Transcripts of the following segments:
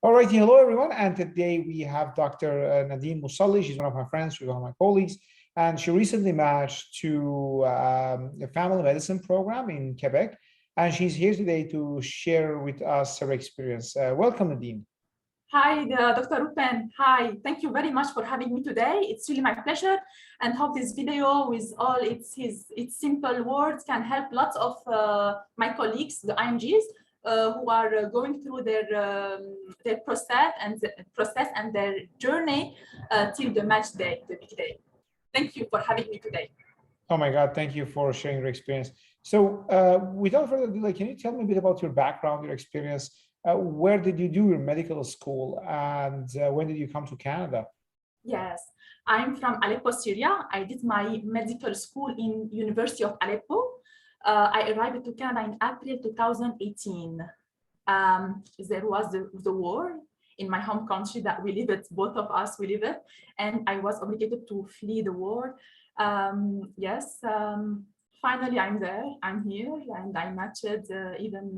All right, hello everyone, and today we have Dr. Nadine Mousselli. She's one of my friends, she's one of my colleagues, and she recently matched to a family medicine program in Quebec, and she's here today to share with us her experience. Welcome, Nadine. Hi, Dr. Roupen. Hi, thank you very much for having me today. It's really my pleasure, and hope this video with all its simple words can help lots of my colleagues, the IMGs, who are going through their process and their journey till the match day, the big day. Thank you for having me today. Oh my God, thank you for sharing your experience. So without further delay, can you tell me a bit about your background, your experience? Where did you do your medical school, and when did you come to Canada? Yes, I'm from Aleppo, Syria. I did my medical school in University of Aleppo. I arrived to Canada in April 2018. There was the war in my home country that we live it, both of us, we live it, and I was obligated to flee the war. Finally, I'm there, I'm here, and I matched even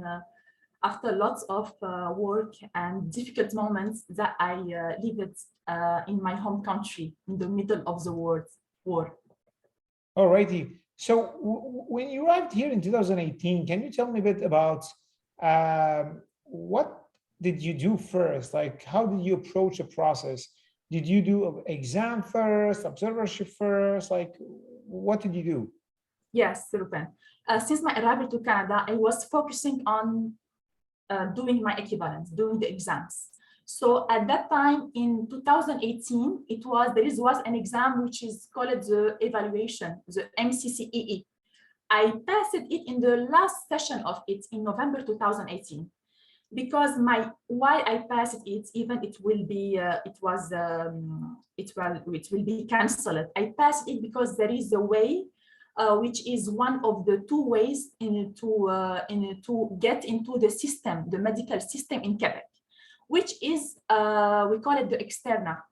after lots of work and difficult moments that I lived in my home country in the middle of the war. All righty. So when you arrived here in 2018, can you tell me a bit about what did you do first? Like, how did you approach the process? Did you do an exam first, observership first? Like, what did you do? Yes, Roupen. Since my arrival to Canada, I was focusing on doing my equivalence, doing the exams. So at that time in 2018, there was an exam which is called the evaluation, the MCCEE. I passed it in the last session of it in November 2018. Because why I passed it, even it will be it will be cancelled. I passed it because there is a way which is one of the two ways to get into the system, the medical system in Quebec, which is, we call it the externa.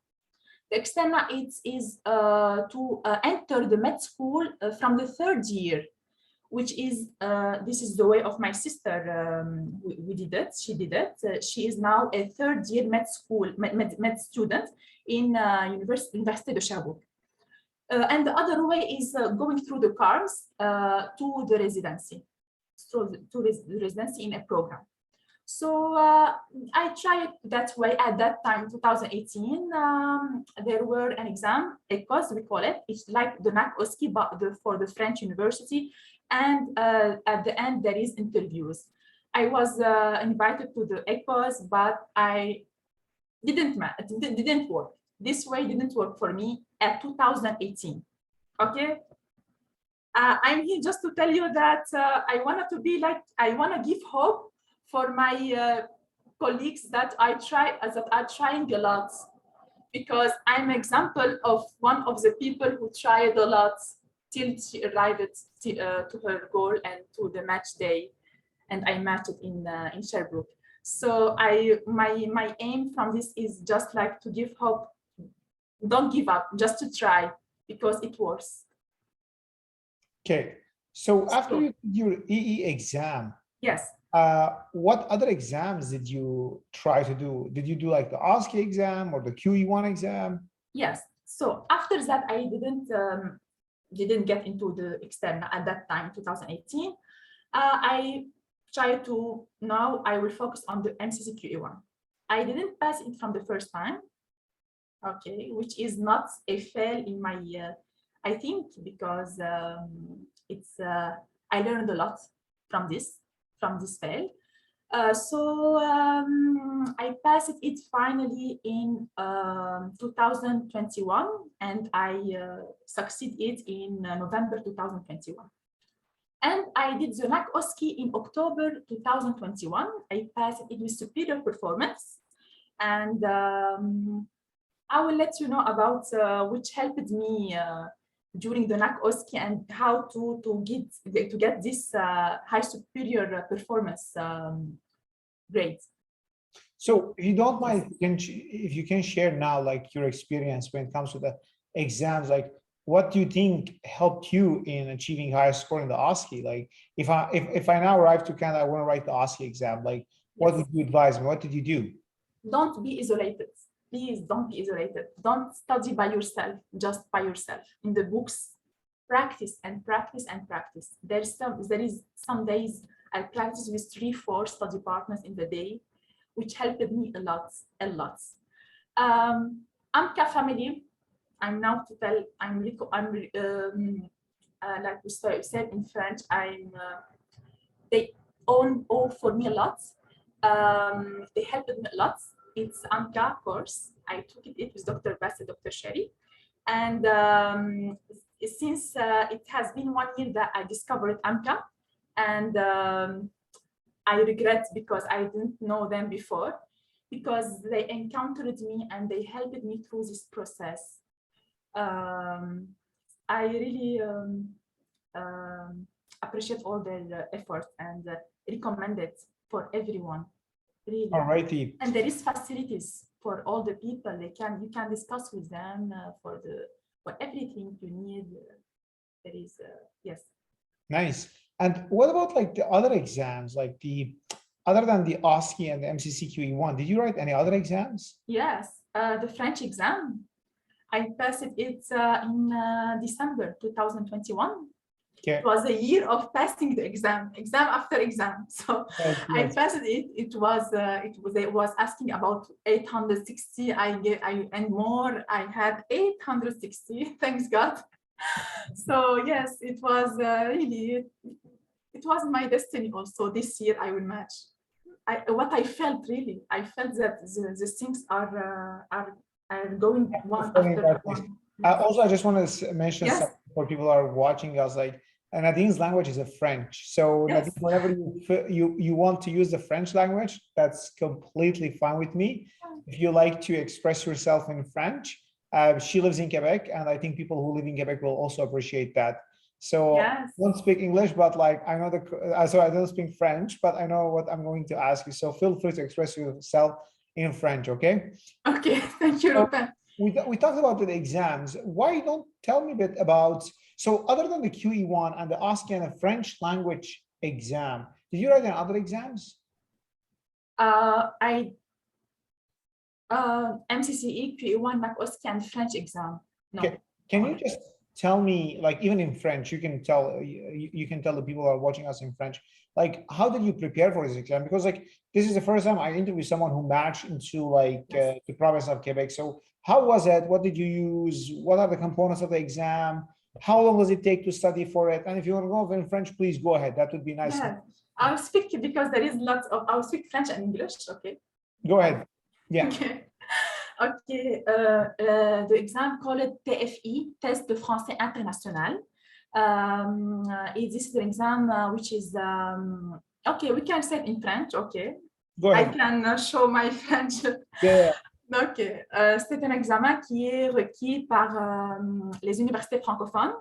The externa is to enter the med school from the third year, which is, this is the way of my sister. We did it, she did it. She is now a third year med school, med student in Université de Sherbrooke. And the other way is going through the CaRMS to the residency, so to the residency in a program. So I tried that way at that time, 2018. There were an exam, ECOS, we call it. It's like the NAC-OSCe, but for the French university. And at the end, there is interviews. I was invited to the ECOS, but I didn't work. This way didn't work for me at 2018. Okay. I'm here just to tell you that I want to give hope for my colleagues that are trying a lot, because I'm an example of one of the people who tried a lot till she arrived to her goal and to the match day, and I matched in Sherbrooke. So my aim from this is just like to give hope. Don't give up, just to try, because it works. Okay, so after you did your EE exam, yes, what other exams did you try to do? Did you do like the OSCE exam or the QE1 exam? Yes. So after that, I didn't get into the external at that time, 2018. I tried to, now I will focus on the MCCQE1. I didn't pass it from the first time. Okay, which is not a fail in my, I think, because I learned a lot from this fail. So I passed it finally in 2021, and I succeeded in November 2021. And I did the NAC-OSCe in October 2021. I passed it with superior performance, and I will let you know about which helped me during the NAC-OSCe and how to get this high superior performance grade. So if you don't mind, if you can share now, like your experience when it comes to the exams, like what do you think helped you in achieving highest score in the OSCE? Like if I now arrive to Canada, I want to write the OSCE exam, like what would you advise me? What did you do? don't be isolated. Please don't be isolated. Don't study by yourself, just by yourself. In the books, practice and practice and practice. There is some days I practice with 3-4 study partners in the day, which helped me a lot, a lot. AMCA family, I'm now to tell, like we said in French, they own all for me a lot. They helped me a lot. It's AMCA course. I took it with Dr. Bass and Dr. Sherry. And since it has been 1 year that I discovered AMCA, and I regret because I didn't know them before, because they encountered me and they helped me through this process. I really appreciate all their effort and recommend it for everyone. Really. All righty. And there is facilities for all the people. You can discuss with them for everything you need. There is yes. Nice. And what about like the other exams, like other than the OSCE and the MCCQE1, did you write any other exams? Yes, the French exam. I passed it in December 2021. Okay. It was a year of passing the exam after exam. So I passed it. It was asking about 860. And more. I had 860. Thanks God. So yes, it was really. It was my destiny. Also, this year I will match. What I felt really. I felt that the things are going one after one. Also, I just want to mention something for people who are watching us, like. And Nadine's language is a French. So Nadine, whenever you want to use the French language, that's completely fine with me. If you like to express yourself in French, she lives in Quebec, and I think people who live in Quebec will also appreciate that. So I don't speak English, but like I know so I don't speak French, but I know what I'm going to ask you. So feel free to express yourself in French, okay? Okay, thank you, Roupen. We talked about the exams. Why don't tell me a bit about, so other than the QE1 and the OSCE and the French language exam, did you write any other exams? MCCE, QE1, NAC-OSCe, and French exam. No. Okay. Can you just tell me, like even in French, you can tell the people who are watching us in French, like how did you prepare for this exam? Because like this is the first time I interview someone who matched into like the province of Quebec. So how was it? What did you use? What are the components of the exam? How long does it take to study for it? And if you want to go over in French, please go ahead. That would be nice. Yeah. I'll speak because there is lots of, I'll speak French and English. Okay. Go ahead. Yeah. Okay. Okay. The exam called TFI, Test de Français International. This is the exam which is, okay, we can say it in French. Okay. Go ahead. I can show my French. Yeah. Donc, c'est un examen qui est requis par les universités francophones,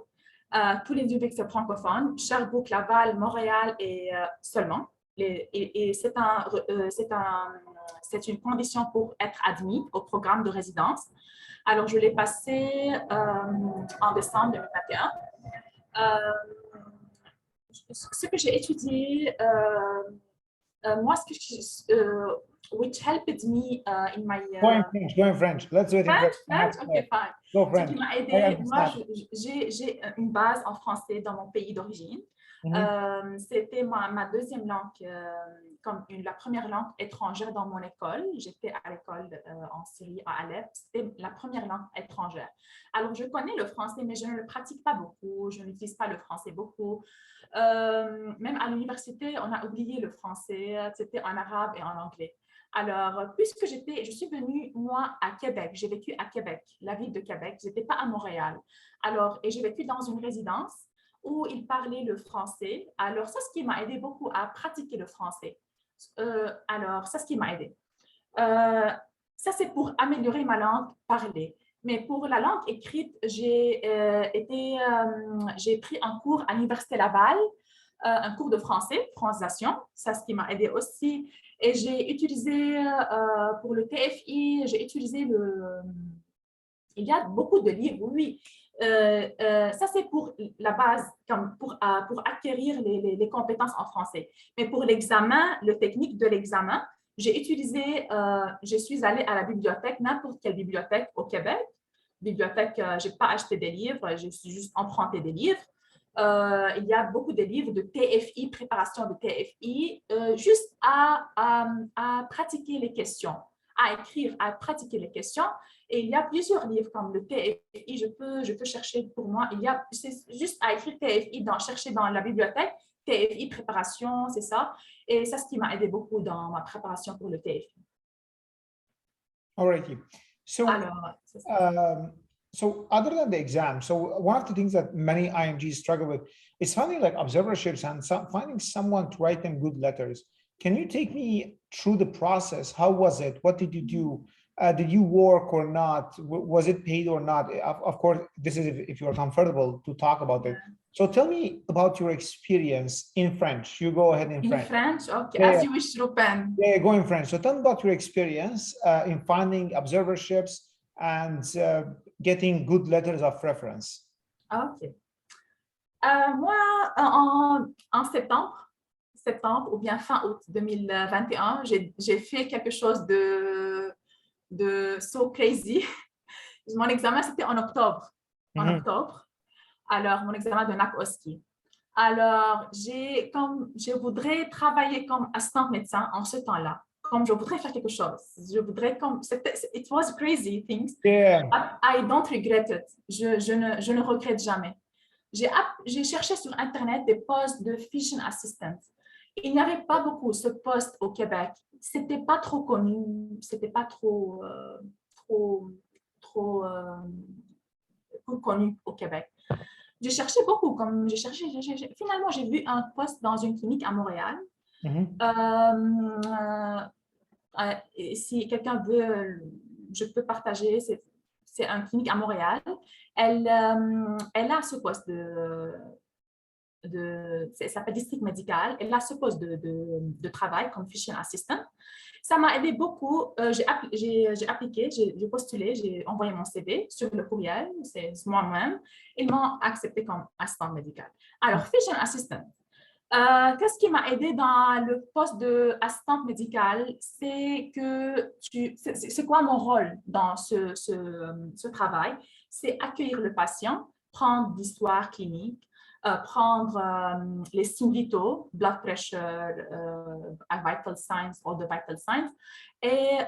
tous les universités francophones, Sherbrooke, Laval, Montréal et seulement. Et c'est une condition pour être admis au programme de résidence. Alors, je l'ai passé en décembre 2021. Ce que j'ai étudié, moi, which helped me in my... Go in French. Let's do it in French. Okay, fine. Go French. Ce qui m'a aidé, moi, j'ai une base en français dans mon pays d'origine. C'était ma deuxième langue, comme la première langue étrangère dans mon école. J'étais à l'école en Syrie, à Alep. C'était la première langue étrangère. Alors, je connais le français, mais je ne le pratique pas beaucoup. Je n'utilise pas le français beaucoup. Même à l'université, on a oublié le français. C'était en arabe et en anglais. Alors, puisque je suis venue, moi, à Québec, j'ai vécu à Québec, la ville de Québec, je n'étais pas à Montréal. Alors, et j'ai vécu dans une résidence où ils parlaient le français. Alors, c'est ce qui m'a aidé beaucoup à pratiquer le français. Alors, c'est ce qui m'a aidé. Ça, c'est pour améliorer ma langue parlée. Mais pour la langue écrite, j'ai pris un cours à l'Université Laval, un cours de français, francisation, c'est ce qui m'a aidé aussi. Et j'ai utilisé, pour le TFI, j'ai utilisé il y a beaucoup de livres, oui. Ça, c'est pour la base, comme pour acquérir les compétences en français. Mais pour l'examen, le technique de l'examen, je suis allée à la bibliothèque, n'importe quelle bibliothèque au Québec. Bibliothèque, je n'ai pas acheté des livres, je suis juste emprunté des livres. Il y a beaucoup de livres de TFI, préparation de TFI, juste à pratiquer les questions, à écrire, à pratiquer les questions. Et il y a plusieurs livres comme le TFI, je peux chercher pour moi. C'est juste à écrire TFI, chercher dans la bibliothèque, TFI, préparation, c'est ça. Et c'est ce qui m'a aidé beaucoup dans ma préparation pour le TFI. Alrighty. So, so other than the exam, so one of the things that many IMGs struggle with is finding like observerships and finding someone to write them good letters. Can you take me through the process? How was it? What did you do? Did you work or not? Was it paid or not? Of course, this is if you're comfortable to talk about it. So tell me about your experience in French. You go ahead in French. In French? Okay, as you wish, Roupen. Yeah, go in French. So tell me about your experience in finding observerships and getting good letters of reference. OK. Moi, en septembre ou bien fin août 2021, j'ai fait quelque chose de so crazy. Mon examen, c'était en octobre. Alors, mon examen de NAC-OSCe. Alors, je voudrais travailler comme assistante médecin en ce temps-là. Comme je voudrais faire quelque chose. Je voudrais it was crazy things. Yeah. I don't regret it. Je ne regrette jamais. J'ai cherché sur Internet des postes de physician assistant. Il n'y avait pas beaucoup ce poste au Québec. C'était pas trop connu. C'était pas trop connu au Québec. J'ai cherché beaucoup. Finalement, j'ai vu un poste dans une clinique à Montréal. Si quelqu'un veut, je peux partager. C'est une clinique à Montréal. Elle a ce poste ça s'appelle district médical. Elle a ce poste de travail comme physician assistant. Ça m'a aidé beaucoup. J'ai appliqué, j'ai postulé, j'ai envoyé mon CV sur le courriel, c'est moi-même. Ils m'ont accepté comme assistant médical. Alors, physician assistant. Qu'est-ce qui m'a aidé dans le poste d'assistante médicale? C'est quoi mon rôle dans ce travail? C'est accueillir le patient, prendre l'histoire clinique, prendre les signes vitaux, blood pressure, vital signs, all the vital signs. Et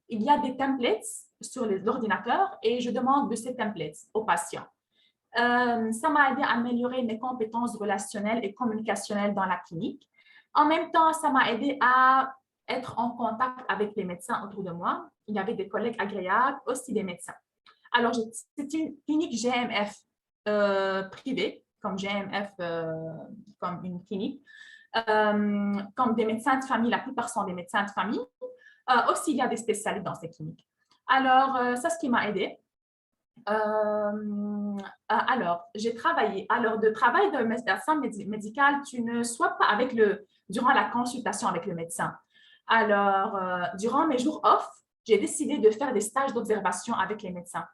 il y a des templates sur l'ordinateur et je demande de ces templates aux patients. Ça m'a aidé à améliorer mes compétences relationnelles et communicationnelles dans la clinique. En même temps, ça m'a aidé à être en contact avec les médecins autour de moi. Il y avait des collègues agréables, aussi des médecins. Alors, c'est une clinique GMF privée, comme GMF, comme une clinique, comme des médecins de famille. La plupart sont des médecins de famille. Aussi, il y a des spécialistes dans ces cliniques. Alors, c'est ce qui m'a aidé. Alors, j'ai travaillé. Alors, de travail de médecin médical, tu ne sois pas durant la consultation avec le médecin. Alors, durant mes jours off, j'ai décidé de faire des stages d'observation avec les médecins.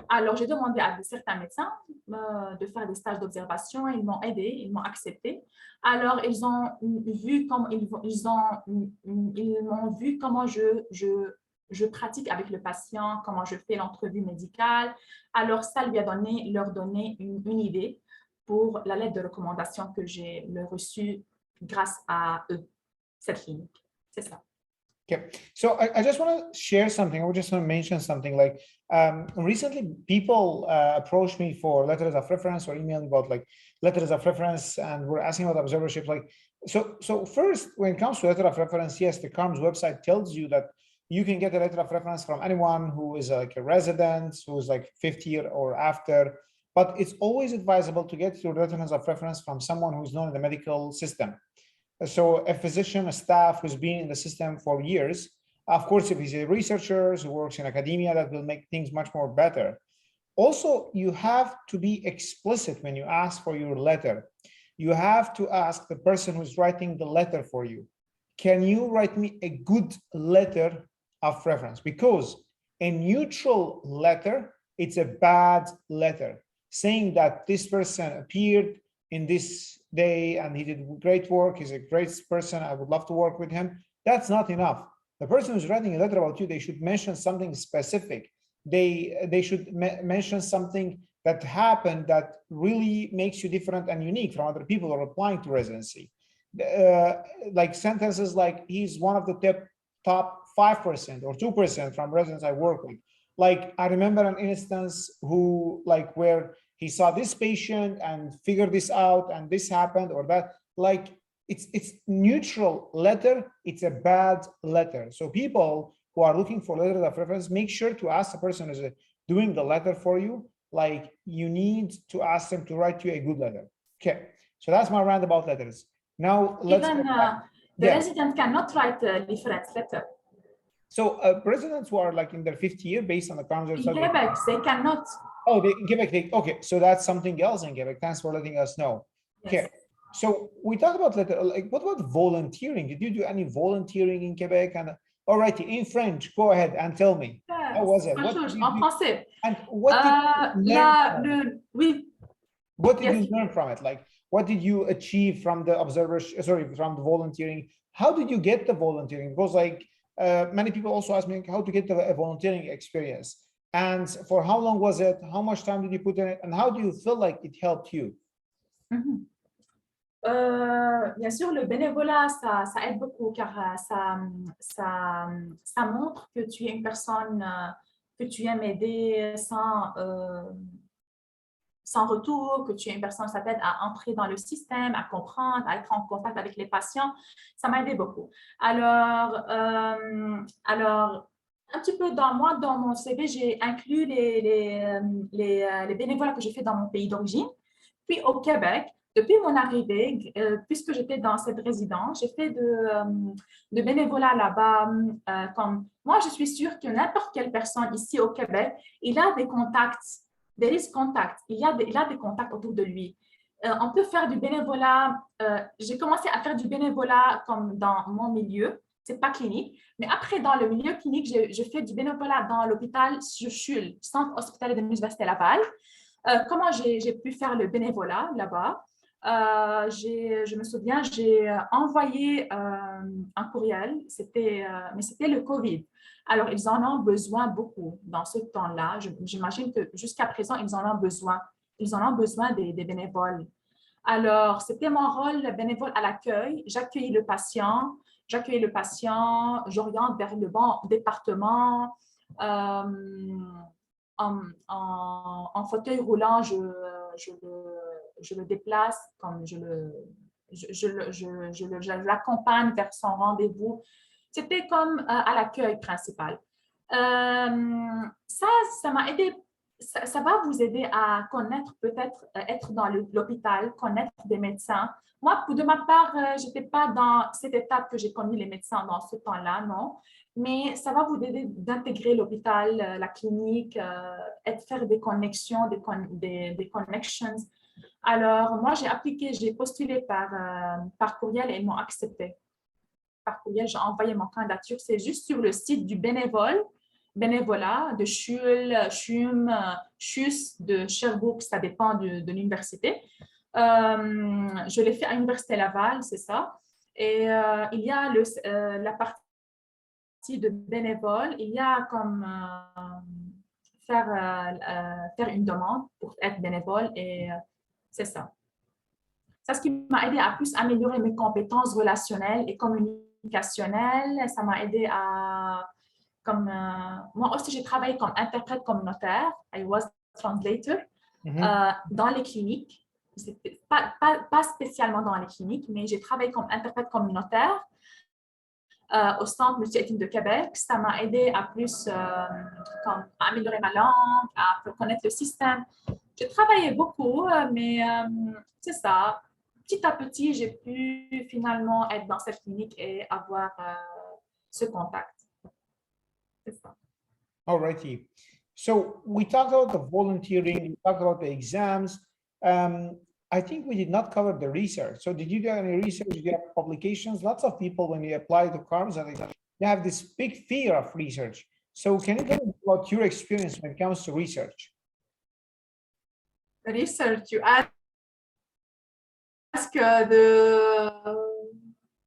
Alors, j'ai demandé à certains médecins de faire des stages d'observation. Ils m'ont aidé, ils m'ont accepté. Alors, ils ont vu m'ont vu comment je pratique avec le patient, comment je fais l'entrevue médicale. Alors, ça leur donné une idée pour la lettre de recommandation que j'ai reçue grâce à eux, cette clinique. C'est ça. Okay, so I just want to share something. I just want to mention something. Like recently, people approached me for letters of reference or email about like letters of reference, and we're asking about observerships. Like, so first, when it comes to letter of reference, yes, the CaRMS website tells you that you can get a letter of reference from anyone who is like a resident, who is like 50 year or after. But it's always advisable to get your letters of reference from someone who's known in the medical system. So a physician, a staff who's been in the system for years. Of course, if he's a researcher who works in academia, that will make things much more better. Also, you have to be explicit when you ask for your letter. You have to ask the person who's writing the letter for you, can you write me a good letter of reference? Because a neutral letter, it's a bad letter saying that this person appeared in this day and he did great work, he's a great person, I would love to work with him. that's not enough. The person who's writing a letter about you, they should mention something specific. They should mention something that happened that really makes you different and unique from other people who are applying to residency. Like sentences like, he's one of the top 5% or 2% from residents I work with. Like, I remember an instance who, like, where he saw this patient and figured this out and this happened or that. Like, it's neutral letter, it's a bad letter. So people who are looking for letters of reference, make sure to ask the person who's doing the letter for you, like, you need to ask them to write you a good letter. Okay, so that's my rant about letters. Now let's even the resident cannot write a reference letter. So residents who are like in their 5th year, based on the CaRMS in Quebec, they cannot. Oh, in Quebec, okay, so that's something else in Quebec. Thanks for letting us know. Yes. Okay, so we talked about letter, like, what about volunteering? Did you do any volunteering in Quebec? And all right, in French, go ahead and tell me. Yes. How was it? En français. And what did you learn what did you learn from it? Like, what did you achieve from the from the volunteering? How did you get the volunteering? Because like many people also ask me how to get the volunteering experience. And for how long was it? How much time did you put in it? And how do you feel like it helped you? Bien sûr, le bénévolat, ça aide beaucoup car ça montre que tu es une personne que tu aimes aider sans retour, que tu es une personne, ça t'aide à entrer dans le système, à comprendre, à être en contact avec les patients. Ça m'a aidé beaucoup. Alors, un petit peu dans mon CV, j'ai inclus les bénévolats que j'ai fait dans mon pays d'origine. Puis au Québec, depuis mon arrivée, puisque j'étais dans cette résidence, j'ai fait de bénévolat là-bas. Comme moi, je suis sûre que n'importe quelle personne ici au Québec, il a des contacts. There is contact. Il a des contacts autour de lui. On peut faire du bénévolat. J'ai commencé à faire du bénévolat comme dans mon milieu. C'est pas clinique. Mais après, dans le milieu clinique, je fais du bénévolat dans l'hôpital sur CHUL, Centre hospitalier de l'Université Laval. Comment j'ai pu faire le bénévolat là-bas? Je me souviens, j'ai envoyé un courriel, mais c'était le COVID. Alors, ils en ont besoin beaucoup dans ce temps-là. J'imagine que jusqu'à présent, ils en ont besoin. Ils en ont besoin des bénévoles. Alors, c'était mon rôle, le bénévole à l'accueil. J'accueille le patient, j'oriente vers le bon département. En fauteuil roulant, je le déplace, comme je l'accompagne vers son rendez-vous. C'était comme à l'accueil principal. Ça m'a aidé. Ça va vous aider à connaître, peut-être être dans l'hôpital, connaître des médecins. Moi, de ma part, je n'étais pas dans cette étape que j'ai connu les médecins dans ce temps-là, non. Mais ça va vous aider d'intégrer l'hôpital, la clinique, faire des connexions, des connections. Alors, moi, j'ai postulé par courriel et ils m'ont accepté. Par courriel, j'ai envoyé mon candidature. C'est juste sur le site du bénévolat de CHUL, CHUM, CHUS, de Sherbrooke, ça dépend de l'université. Je l'ai fait à l'Université Laval, c'est ça. Et il y a la partie de bénévole, il y a comme faire une demande pour être bénévole et c'est ça. C'est ce qui m'a aidé à plus améliorer mes compétences relationnelles et communicationnelles. Ça m'a aidé à moi aussi, j'ai travaillé comme interprète communautaire. I was translator dans les cliniques. Pas spécialement dans les cliniques, mais j'ai travaillé comme interprète communautaire au Centre multi-ethnique de Québec. Ça m'a aidé à plus à améliorer ma langue, à connaître le système. J'ai travaillé beaucoup, mais c'est ça. Petit à petit, j'ai pu finalement être dans cette clinique et avoir ce contact. All righty. So we talked about the volunteering, we talked about the exams. I think we did not cover the research. So did you do any research? Did you have publications? Lots of people, when you apply to CaRMS, they have this big fear of research. So can you tell me about your experience when it comes to research? Research, you ask the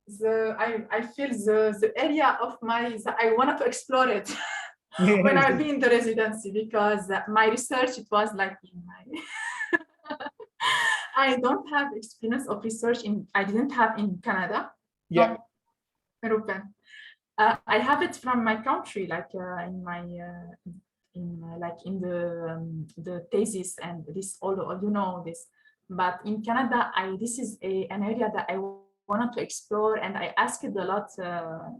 I feel the area of I wanted to explore it when I'll be in the residency, because my research, it was like in my I don't have experience of research I didn't have in Canada. Yeah. Roupen. I have it from my country, like in my like in the thesis and this, all you know this. But in Canada, this is an area that I wanted to explore, and I asked a lot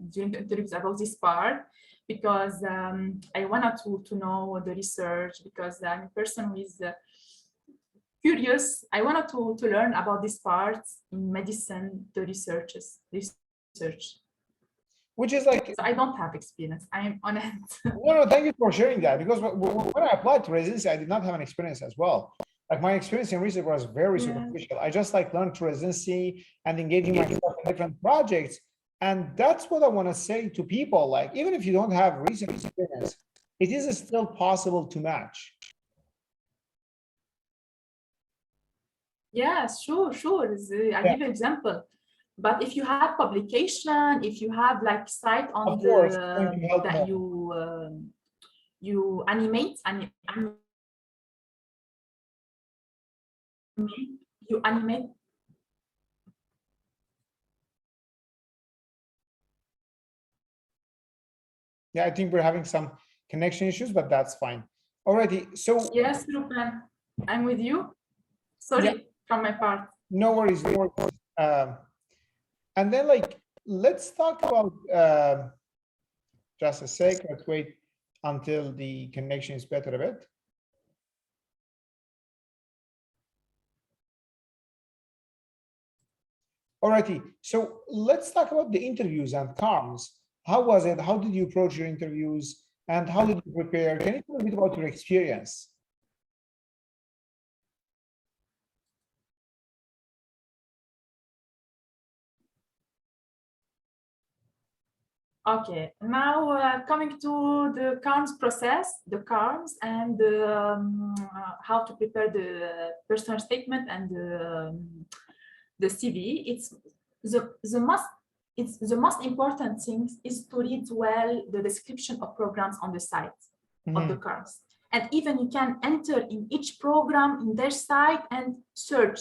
during the interviews about this part, because I wanted to know the research, because I'm a person who is curious. I wanted to learn about this part in medicine, the research. Which is like, so I don't have experience. I am honest. No, thank you for sharing that, because when I applied to residency, I did not have an experience as well. Like my experience in research was very superficial. I just like learned to residency and engaging myself in different projects. And that's what I want to say to people. Like, even if you don't have recent experience, it is still possible to match. Yes, sure. I give an example. But if you have publication, if you have like site on that you animate and you animate. Yeah, I think we're having some connection issues, but that's fine. Alrighty, so yes, Roupen, I'm with you. Sorry, yeah, from my part. No worries. No worries. And then, like, let's talk about just a sec. Let's wait until the connection is better a bit. Alrighty, so let's talk about the interviews and CaRMS. How was it? How did you approach your interviews? And how did you prepare? Can you tell a bit about your experience? Okay, now coming to the CaRMS process, the CaRMS, and how to prepare the personal statement and the CV. It's the most important thing is to read well the description of programs on the site of the CaRMS. And even you can enter in each program in their site and search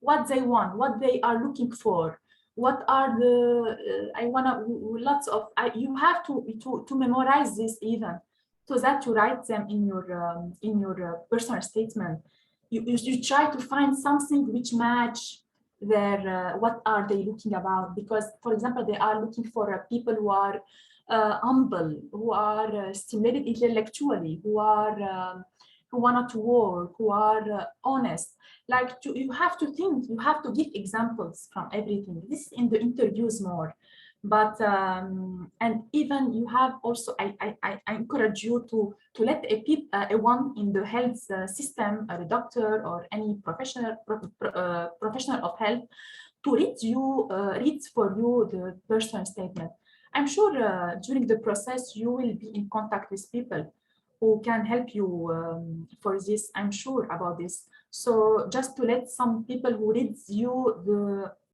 what they want, what they are looking for. What are the you have to memorize this even, so that you write them in your personal statement. You try to find something which match their what are they looking about, because for example they are looking for people who are humble, who are stimulated intellectually, who want to work, who are honest. Like you have to think, you have to give examples from everything. This is in the interviews more, but and even you have also, I encourage you to let a one in the health system, a doctor or any professional of health, to read for you the personal statement. I'm sure during the process you will be in contact with people who can help you for this. I'm sure about this. So just to let some people who read you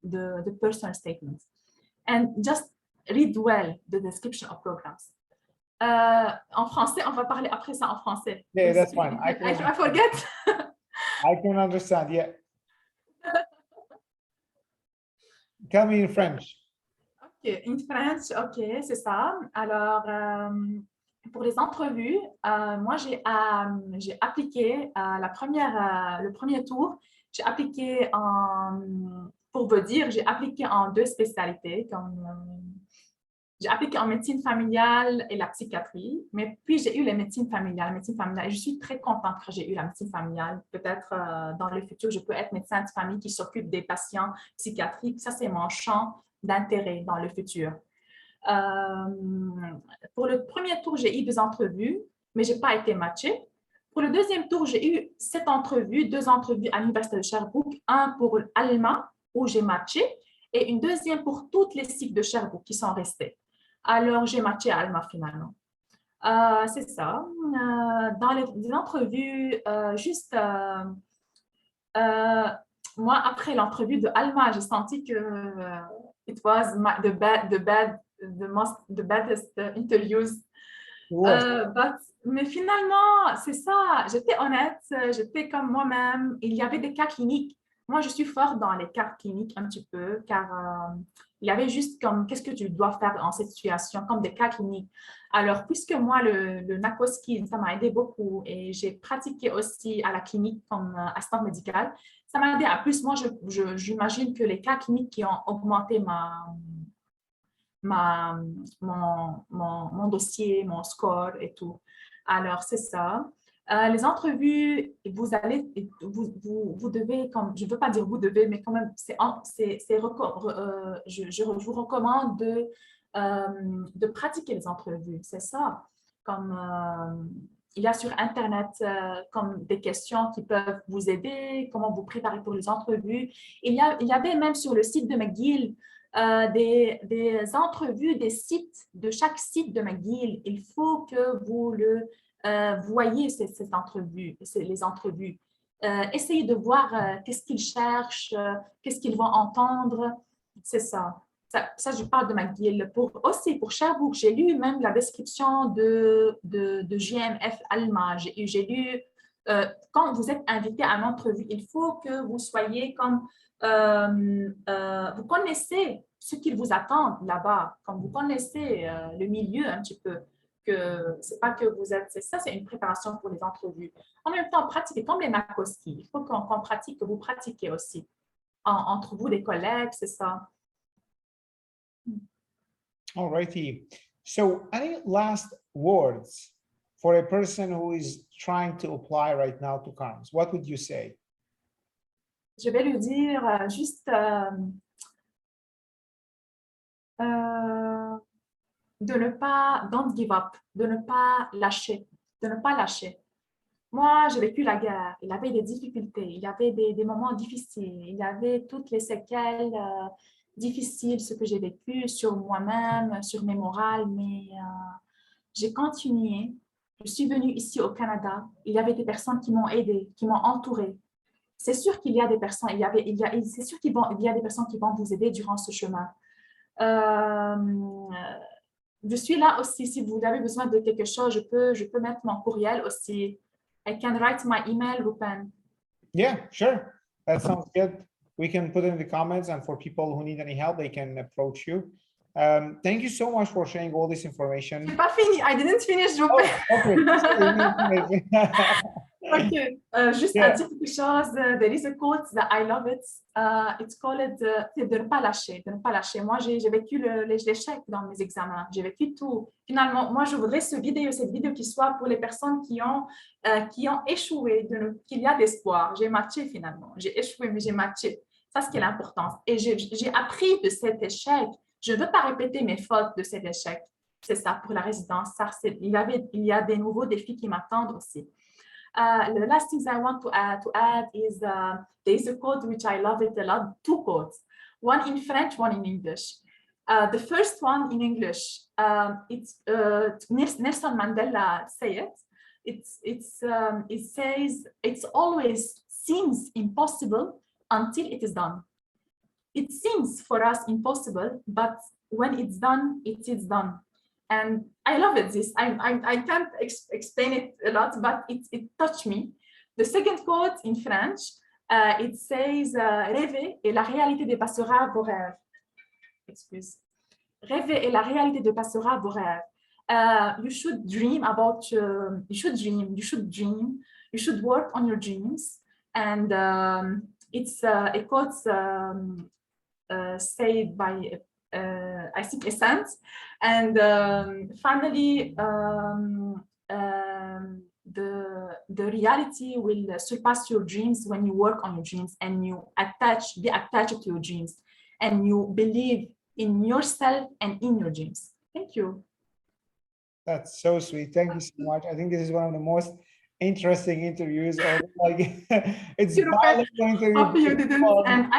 the personal statements, and just read well the description of programs. En français, on va parler après ça en français. Yeah, that's fine. I forget. I can understand. Yeah. Tell me in French. Okay, in French, ok, c'est ça. Alors, pour les entrevues, moi, j'ai appliqué le premier tour. J'ai appliqué pour vous dire, j'ai appliqué en 2 spécialités, j'ai appliqué en médecine familiale et la psychiatrie, mais puis j'ai eu la médecine familiale, et je suis très contente que j'ai eu la médecine familiale. Peut-être dans le futur, je peux être médecin de famille qui s'occupe des patients psychiatriques. Ça, c'est mon champ d'intérêt dans le futur. Pour le premier tour, j'ai eu 2 entrevues, mais je n'ai pas été matchée. Pour le deuxième tour, j'ai eu 7 entrevues, 2 entrevues à l'Université de Sherbrooke, un pour Alma, où j'ai matché, et une deuxième pour toutes les cycles de Sherbrooke qui sont restés. Alors, j'ai matché à Alma finalement. C'est ça. Dans les entrevues, moi, après l'entrevue de Alma, j'ai senti que It was the baddest interviews. Mais finalement, c'est ça, j'étais honnête, j'étais comme moi-même. Il y avait des cas cliniques. Moi, je suis forte dans les cas cliniques un petit peu, car il y avait juste comme qu'est-ce que tu dois faire en cette situation, comme des cas cliniques. Alors, puisque moi, le NAC-OSCe, ça m'a aidé beaucoup et j'ai pratiqué aussi à la clinique comme assistante médicale, ça m'a aidé. À plus, moi, j'imagine que les cas cliniques qui ont augmenté mon dossier, mon score et tout. Alors, c'est ça. Les entrevues, vous devez, comme, je ne veux pas dire vous devez, mais quand même, je vous recommande de pratiquer les entrevues, c'est ça. Comme il y a sur Internet comme des questions qui peuvent vous aider, comment vous préparer pour les entrevues. Il y avait même sur le site de McGill des entrevues, des sites, de chaque site de McGill. Il faut que vous le voyez, ces entrevues, les entrevues. Essayez de voir qu'est-ce qu'ils cherchent, qu'est-ce qu'ils vont entendre. C'est ça. Ça, je parle de McGill. Aussi, pour Sherbrooke, j'ai lu même la description de GMF allemand. J'ai lu, quand vous êtes invité à une entrevue, il faut que vous soyez comme vous connaissez ce qu'ils vous attendent là-bas, comme vous connaissez le milieu un petit peu, que c'est pas que vous êtes, ça c'est une préparation pour les entrevues. En même temps, pratiquez comme les NAC-OSCe. Il faut qu'on pratique, que vous pratiquez aussi entre vous, les collègues, c'est ça. All righty. So, any last words for a person who is trying to apply right now to CaRMS? What would you say? Je vais lui dire juste de ne pas, don't give up, de ne pas lâcher, de ne pas lâcher. Moi, j'ai vécu la guerre, il y avait des difficultés, il y avait des moments difficiles, il y avait toutes les séquelles difficiles, ce que j'ai vécu sur moi-même, sur mes morales, mais j'ai continué. Je suis venue ici au Canada, il y avait des personnes qui m'ont aidée, qui m'ont entourée. C'est sûr qu'il y a des personnes, c'est sûr qu'il y a des personnes qui vont vous aider durant ce chemin. Je suis là aussi, si vous avez besoin de quelque chose, je peux mettre mon courriel aussi. I can write my email, Roupen. Yeah, sure. That sounds good. We can put it in the comments, and for people who need any help, they can approach you. Thank you so much for sharing all this information. J'ai pas fini. I didn't finish, Roupen. Oh, okay. Okay, juste à dire quelque chose. There is a quote that I love it. It's called de ne pas lâcher, de ne pas lâcher. Moi, j'ai vécu l'échec dans mes examens. J'ai vécu tout. Finalement, moi, je voudrais cette vidéo qui soit pour les personnes qui ont échoué, qu'il y a d'espoir. J'ai matché finalement. J'ai échoué, mais j'ai matché. Ça, c'est ce qui est l'importance. Et j'ai appris de cet échec. Je ne veux pas répéter mes fautes de cet échec. C'est ça, pour la résidence. Il y a des nouveaux défis qui m'attendent aussi. The last things I want to add is there is a quote which I love it a lot, two quotes, one in French, one in English. The first one in English, it's Nelson Mandela say it. It says, "It's always seems impossible until it is done." It seems for us impossible, but when it's done, it is done. And I love it. I can't explain it a lot, but it touched me. The second quote in French, it says, rêver et la réalité dépassera vos rêves. Excuse. Rêver et la réalité dépassera vos rêves. You should dream about, you should work on your dreams. And it's a quote said by I think Essence. And finally, the reality will surpass your dreams when you work on your dreams and you be attached to your dreams and you believe in yourself and in your dreams. Thank you. That's so sweet. Thank you so much. I think this is one of the most interesting interviews, or like it's bilingual interview. You didn't, and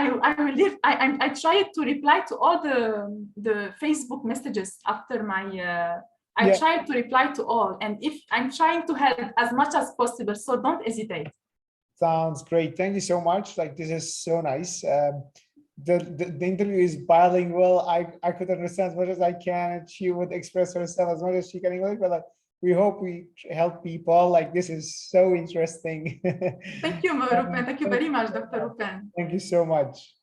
I tried to reply to all the Facebook messages after my I tried to reply to all, and if I'm trying to help as much as possible, so don't hesitate. Sounds great. Thank you so much. Like, this is so nice. the interview is bilingual. I could understand as much as I can, and she would express herself as much as she can in English. But like, we hope we help people. Like, this is so interesting. Thank you, Roupen. Thank you very much, Dr. Roupen. Thank you so much.